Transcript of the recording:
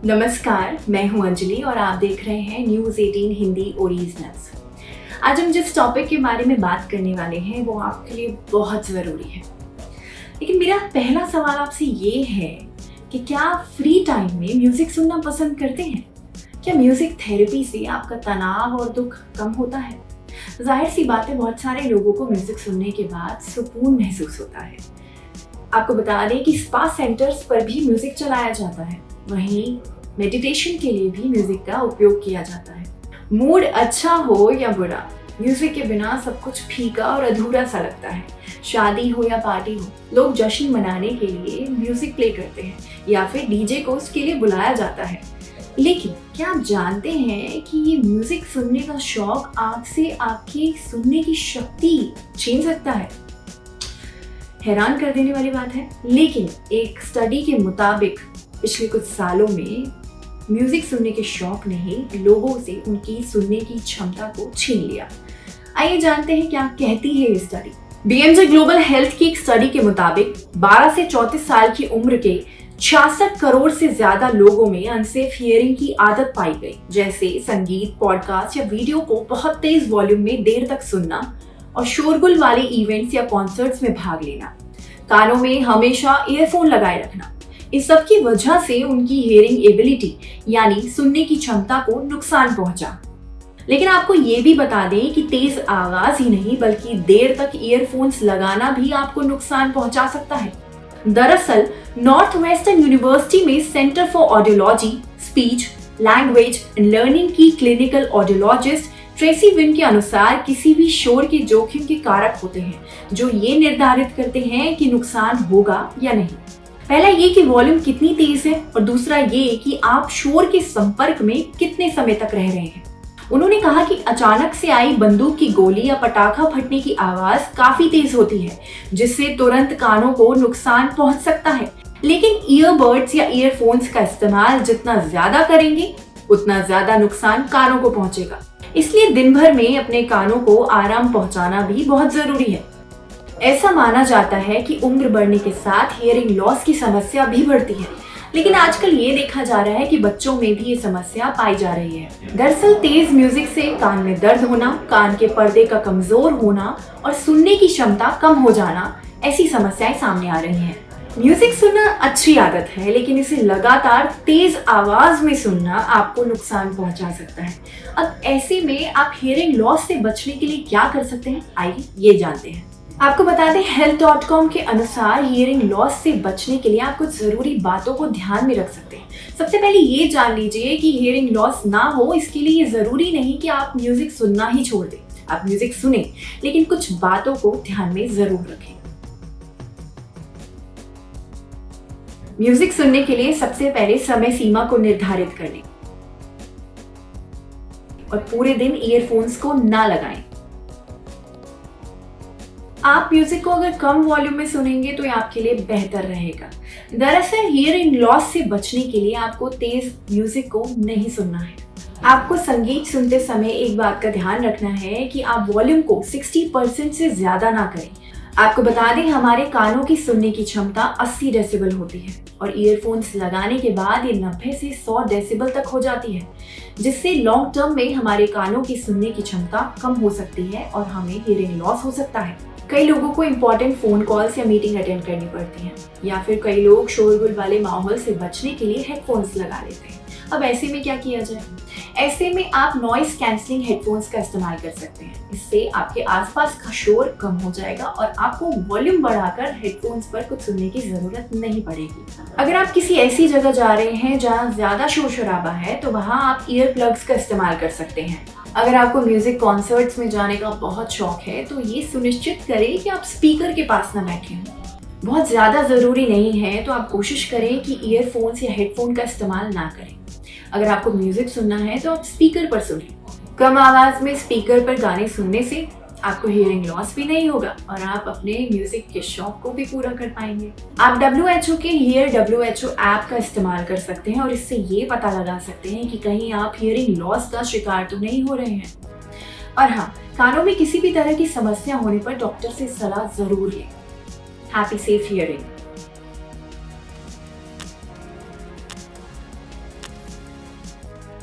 नमस्कार, मैं हूं अंजलि और आप देख रहे हैं न्यूज़ 18 हिंदी ओरिजिनल्स। आज हम जिस टॉपिक के बारे में बात करने वाले हैं वो आपके लिए बहुत ज़रूरी है। लेकिन मेरा पहला सवाल आपसे ये है कि क्या आप फ्री टाइम में म्यूज़िक सुनना पसंद करते हैं? क्या म्यूज़िक थेरेपी से आपका तनाव और दुख कम होता है? जाहिर सी बात है, बहुत सारे लोगों को म्यूज़िक सुनने के बाद सुकून महसूस होता है। आपको बता दें कि स्पा सेंटर्स पर भी म्यूज़िक चलाया जाता है। वहीं मेडिटेशन के लिए भी म्यूजिक का उपयोग किया जाता है। मूड अच्छा हो या बुरा, म्यूजिक के बिना सब कुछ फीका और अधूरा सा लगता है। शादी हो या पार्टी हो, लोग जश्न मनाने के लिए म्यूजिक प्ले करते हैं या फिर डीजे को उसके लिए बुलाया जाता है। लेकिन क्या आप जानते हैं कि ये म्यूजिक सुनने का शौक आपसे आपकी सुनने की शक्ति छीन सकता है? हैरान कर देने वाली बात है, लेकिन एक स्टडी के मुताबिक पिछले कुछ सालों में म्यूजिक सुनने के शौक ने ही लोगों से उनकी सुनने की क्षमता को छीन लिया। आइए जानते हैं क्या कहती है ये स्टडी। बीएमजे ग्लोबल हेल्थ की एक स्टडी के मुताबिक 12 से 34 साल की उम्र के 66 करोड़ से ज्यादा लोगों में अनसेफ हियरिंग की आदत पाई गई, जैसे संगीत, पॉडकास्ट या वीडियो को बहुत तेज वॉल्यूम में देर तक सुनना और शोरगुल वाले इवेंट्स या कॉन्सर्ट्स में भाग लेना, कानों में हमेशा ईयरफोन लगाए रखना। इस सब की वजह से उनकी हियरिंग एबिलिटी यानी सुनने की क्षमता को नुकसान पहुंचा। लेकिन आपको ये भी बता दें कि तेज आवाज ही नहीं बल्कि देर तक ईयरफोन्स लगाना भी आपको नुकसान पहुंचा सकता है। दरअसल नॉर्थ वेस्टर्न यूनिवर्सिटी में centre for audiology, speech, language and learning की क्लिनिकल ऑडियोलॉजिस्ट ट्रेसी विन के अनुसार किसी भी शोर के जोखिम के कारक होते हैं जो ये निर्धारित करते हैं कि नुकसान होगा या नहीं। पहला ये कि वॉल्यूम कितनी तेज है और दूसरा ये कि आप शोर के संपर्क में कितने समय तक रह रहे हैं। उन्होंने कहा कि अचानक से आई बंदूक की गोली या पटाखा फटने की आवाज काफी तेज होती है, जिससे तुरंत कानों को नुकसान पहुंच सकता है। लेकिन ईयरबड्स या ईयरफोन्स का इस्तेमाल जितना ज्यादा करेंगे उतना ज्यादा नुकसान कानों को पहुंचेगा। इसलिए दिन भर में अपने कानों को आराम पहुंचाना भी बहुत जरूरी है। ऐसा माना जाता है कि उम्र बढ़ने के साथ हियरिंग लॉस की समस्या भी बढ़ती है, लेकिन आजकल ये देखा जा रहा है कि बच्चों में भी ये समस्या पाई जा रही है। दरअसल तेज म्यूजिक से कान में दर्द होना, कान के पर्दे का कमजोर होना और सुनने की क्षमता कम हो जाना, ऐसी समस्याएं सामने आ रही हैं। म्यूजिक सुनना अच्छी आदत है, लेकिन इसे लगातार तेज आवाज में सुनना आपको नुकसान पहुंचा सकता है। अब ऐसे में आप हियरिंग लॉस से बचने के लिए क्या कर सकते हैं, आइए ये जानते हैं। आपको बता दें, health.com के अनुसार हियरिंग लॉस से बचने के लिए आप कुछ जरूरी बातों को ध्यान में रख सकते हैं। सबसे पहले ये जान लीजिए कि हियरिंग लॉस ना हो इसके लिए ये जरूरी नहीं कि आप म्यूजिक सुनना ही छोड़ दें। आप म्यूजिक सुने, लेकिन कुछ बातों को ध्यान में जरूर रखें। म्यूजिक सुनने के लिए सबसे पहले समय सीमा को निर्धारित कर लें और पूरे दिन ईयरफोन्स को ना लगाएं। आप म्यूजिक को अगर कम वॉल्यूम में सुनेंगे तो ये आपके लिए बेहतर रहेगा। दरअसल हियरिंग लॉस से बचने के लिए आपको तेज म्यूजिक को नहीं सुनना है। आपको संगीत सुनते समय एक बात का ध्यान रखना है कि आप वॉल्यूम को 60% से ज्यादा ना करें। आपको बता दें, हमारे कानों की सुनने की क्षमता 80 डेसिबल होती है और ईयरफोन्स लगाने के बाद ये 90 से 100 डेसिबल तक हो जाती है, जिससे लॉन्ग टर्म में हमारे कानों की सुनने की क्षमता कम हो सकती है और हमें हियरिंग लॉस हो सकता है। कई लोगों को इंपॉर्टेंट फोन कॉल्स या मीटिंग अटेंड करनी पड़ती है, या फिर कई लोग शोरगुल वाले माहौल से बचने के लिए हेडफोन्स लगा लेते हैं। अब ऐसे में क्या किया जाए? ऐसे में आप नॉइस कैंसलिंग हेडफोन्स का इस्तेमाल कर सकते हैं। इससे आपके आसपास का शोर कम हो जाएगा और आपको वॉल्यूम बढ़ाकर हेडफोन्स पर कुछ सुनने की जरूरत नहीं पड़ेगी। अगर आप किसी ऐसी जगह जा रहे हैं जहाँ ज्यादा शोर शराबा है तो वहाँ आप ईयर प्लग्स का इस्तेमाल कर सकते हैं। अगर आपको म्यूजिक कॉन्सर्ट्स में जाने का बहुत शौक है तो ये सुनिश्चित करें कि आप स्पीकर के पास ना बैठे हों। बहुत ज्यादा जरूरी नहीं है तो आप कोशिश करें कि ईयरफोन्स या हेडफोन का इस्तेमाल ना करें। अगर आपको म्यूजिक सुनना है तो आप स्पीकर पर सुनें। कम आवाज में स्पीकर पर गाने सुनने से आपको हियरिंग लॉस भी नहीं होगा और आप अपने म्यूजिक के शौक को भी पूरा कर पाएंगे। आप WHO के हियर WHO ऐप का इस्तेमाल कर सकते हैं और इससे ये पता लगा सकते हैं कि कहीं आप हियरिंग लॉस का शिकार तो नहीं हो रहे हैं। और हाँ, कानों में किसी भी तरह की समस्या होने पर डॉक्टर से सलाह जरूर लें। Happy safe hearing.